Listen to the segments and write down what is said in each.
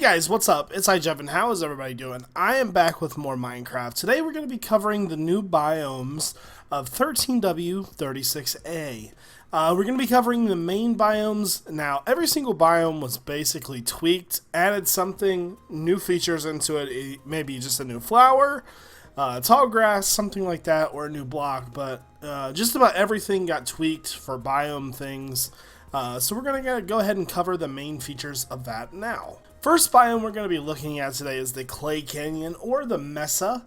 Guys, what's up? It's iJeff, and how is everybody doing? I am back with more Minecraft. Today we're going to be covering the new biomes of 13W36A. We're going to be covering the main biomes. Now, every single biome was basically tweaked, added something, new features into it, maybe just a new flower, tall grass, something like that, or a new block, but just about everything got tweaked for biome things. So we're going to go ahead and cover the main features of that now. First biome we're going to be looking at today is the Clay Canyon, or the Mesa.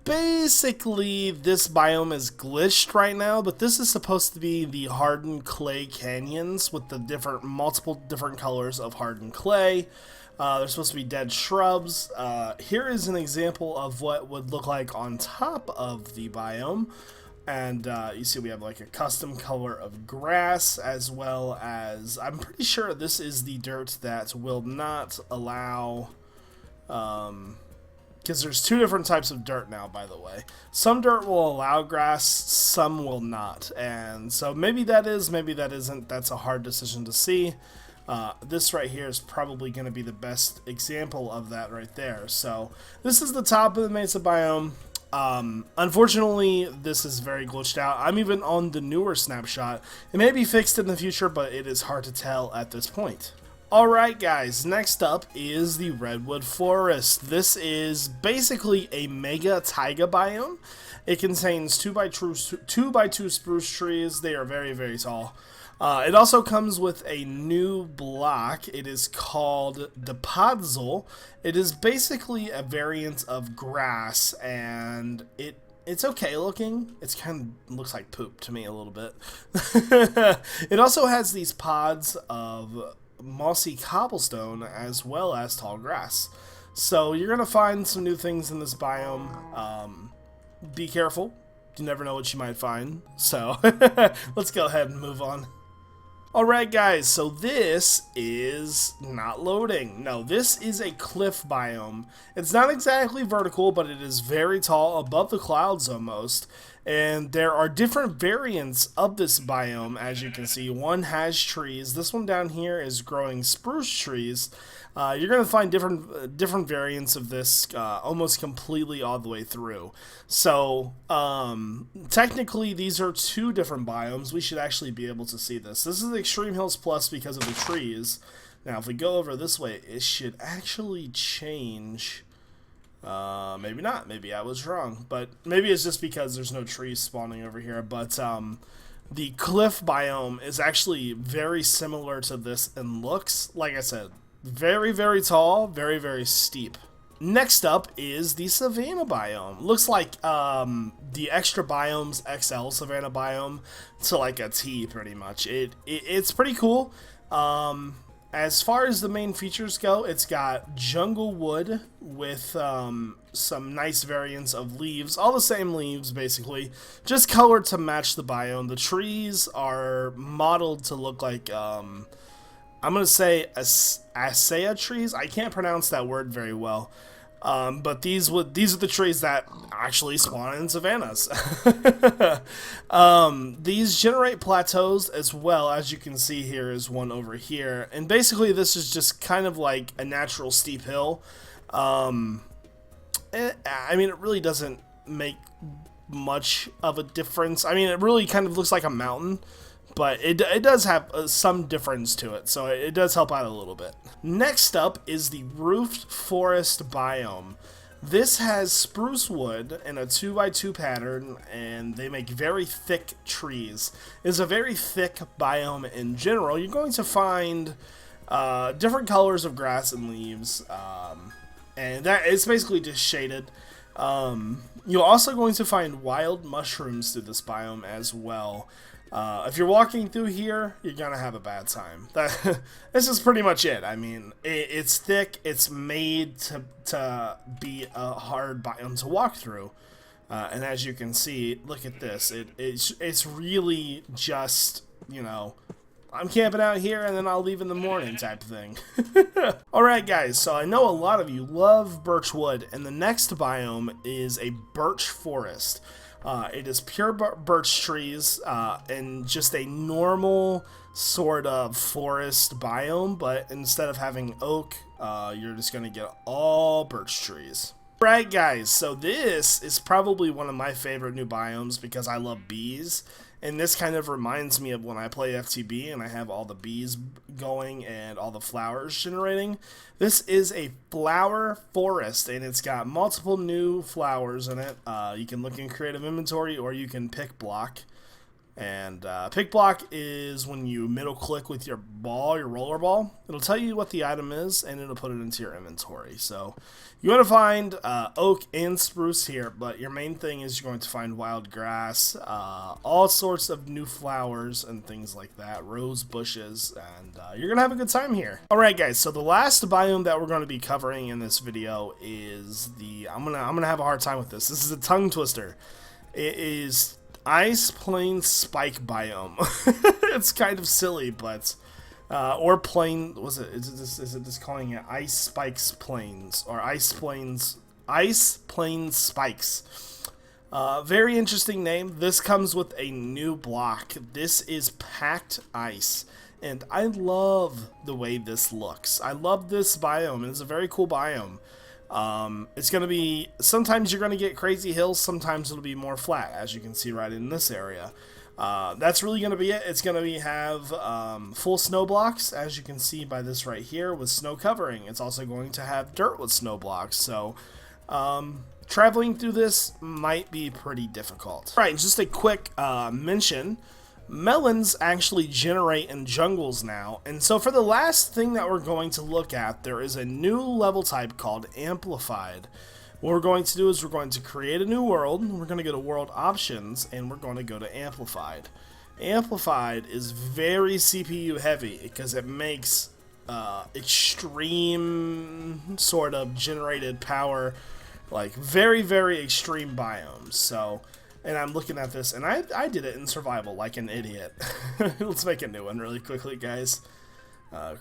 Basically, this biome is glitched right now, but this is supposed to be the hardened clay canyons with the multiple different colors of hardened clay. There's supposed to be dead shrubs. Here is an example of what would look like on top of the biome. And you see we have like a custom color of grass, as well as, I'm pretty sure this is the dirt that will not allow, because there's two different types of dirt now, by the way. Some dirt will allow grass, some will not. And so maybe that is, maybe that isn't. That's a hard decision to see. This right here is probably going to be the best example of that right there. So this is the top of the Mesa biome. Unfortunately, this is very glitched out. I'm even on the newer snapshot. It may be fixed in the future, but it is hard to tell at this point. Alright guys, next up is the Redwood Forest. This is basically a mega taiga biome. It contains 2x2 spruce trees. They are very, very tall. It also comes with a new block. It is called the Podzol. It is basically a variant of grass, and it's okay looking. It's kind of looks like poop to me a little bit. It also has these pods of mossy cobblestone as well as tall grass. So you're gonna find some new things in this biome. Be careful. You never know what you might find. So let's go ahead and move on. Alright guys, so this is not loading. No, this is a cliff biome. It's not exactly vertical, but it is very tall, above the clouds almost. And there are different variants of this biome, as you can see. One has trees. This one down here is growing spruce trees. You're going to find different variants of this almost completely all the way through. So, technically, these are two different biomes. We should actually be able to see this. This is the Extreme Hills Plus because of the trees. Now, if we go over this way, it should actually change. Maybe not. Maybe I was wrong. But maybe it's just because there's no trees spawning over here. But, the cliff biome is actually very similar to this in looks. Like I said, very, very tall, very, very steep. Next up is the Savannah biome. Looks like the Extra Biomes XL Savannah biome to like a T, pretty much. It's pretty cool. As far as the main features go, it's got jungle wood with some nice variants of leaves. All the same leaves, basically. Just colored to match the biome. The trees are modeled to look like, I'm going to say Acea trees. I can't pronounce that word very well. But these are the trees that actually spawn in savannas. These generate plateaus as well. As you can see, here is one over here. And basically this is just kind of like a natural steep hill. I mean, it really doesn't make much of a difference. I mean, it really kind of looks like a mountain. But it does have some difference to it, so it does help out a little bit. Next up is the Roofed Forest biome. This has spruce wood in a 2x2 pattern, and they make very thick trees. It's a very thick biome in general. You're going to find different colors of grass and leaves, and that it's basically just shaded. You're also going to find wild mushrooms through this biome as well. If you're walking through here, you're gonna have a bad time. This is pretty much it. I mean, it's thick. It's made to be a hard biome to walk through. And as you can see, look at this. It's really just, you know, I'm camping out here and then I'll leave in the morning type thing. Alright guys, so I know a lot of you love birch wood, and the next biome is a birch forest. It is pure birch trees and just a normal sort of forest biome, but instead of having oak, you're just going to get all birch trees. Right, guys, so this is probably one of my favorite new biomes because I love bees, and this kind of reminds me of when I play FTB and I have all the bees going and all the flowers generating. This is a flower forest, and it's got multiple new flowers in it. You can look in creative inventory, or you can pick block. And pick block is when you middle click with your ball, your roller ball. It'll tell you what the item is, and it'll put it into your inventory. So you want to find oak and spruce here, but your main thing is you're going to find wild grass, all sorts of new flowers and things like that, rose bushes, and you're gonna have a good time here. All right, guys. So the last biome that we're going to be covering in this video is the I'm gonna have a hard time with this. This is a tongue twister. It is Ice Plains Spike biome. It's kind of silly, but or plain, was it? Is it just calling it Ice Spikes Plains or Ice Plains Spikes? Very interesting name. This comes with a new block. This is packed ice, and I love the way this looks. I love this biome. It's a very cool biome. It's going to be, sometimes you're going to get crazy hills, sometimes it'll be more flat, as you can see right in this area. That's really going to be it. It's going to have full snow blocks, as you can see by this right here, with snow covering. It's also going to have dirt with snow blocks, so traveling through this might be pretty difficult. All right, just a quick mention. Melons actually generate in jungles now, and so for the last thing that we're going to look at, there is a new level type called Amplified. What we're going to do is we're going to create a new world, we're going to go to World Options, and we're going to go to Amplified. Amplified is very CPU heavy because it makes extreme sort of generated power, like very, very extreme biomes. So, and I'm looking at this, and I did it in survival like an idiot. Let's make a new one really quickly, guys.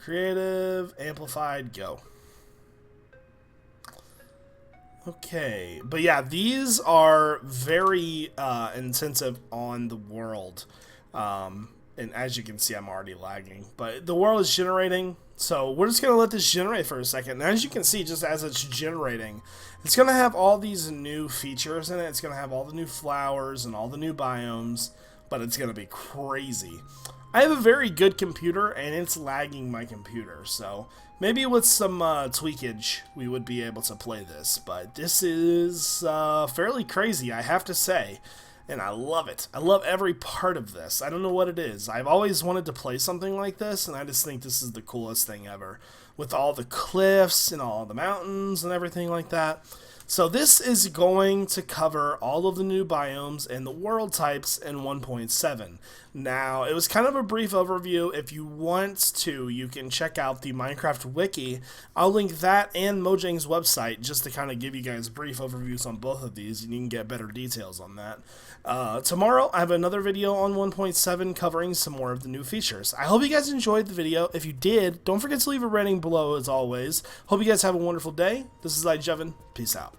Creative, Amplified, go. Okay, but yeah, these are very intensive on the world. And as you can see, I'm already lagging. But the world is generating, so we're just going to let this generate for a second. And as you can see, just as it's generating, it's going to have all these new features in it. It's going to have all the new flowers and all the new biomes, but it's going to be crazy. I have a very good computer, and it's lagging my computer, so maybe with some tweakage, we would be able to play this. But this is fairly crazy, I have to say. And I love it. I love every part of this. I don't know what it is. I've always wanted to play something like this, and I just think this is the coolest thing ever. With all the cliffs and all the mountains and everything like that. So this is going to cover all of the new biomes and the world types in 1.7. Now, it was kind of a brief overview. If you want to, you can check out the Minecraft Wiki. I'll link that and Mojang's website just to kind of give you guys brief overviews on both of these, and you can get better details on that. Tomorrow, I have another video on 1.7 covering some more of the new features. I hope you guys enjoyed the video. If you did, don't forget to leave a rating below as always. Hope you guys have a wonderful day. This is iJevin. Peace out.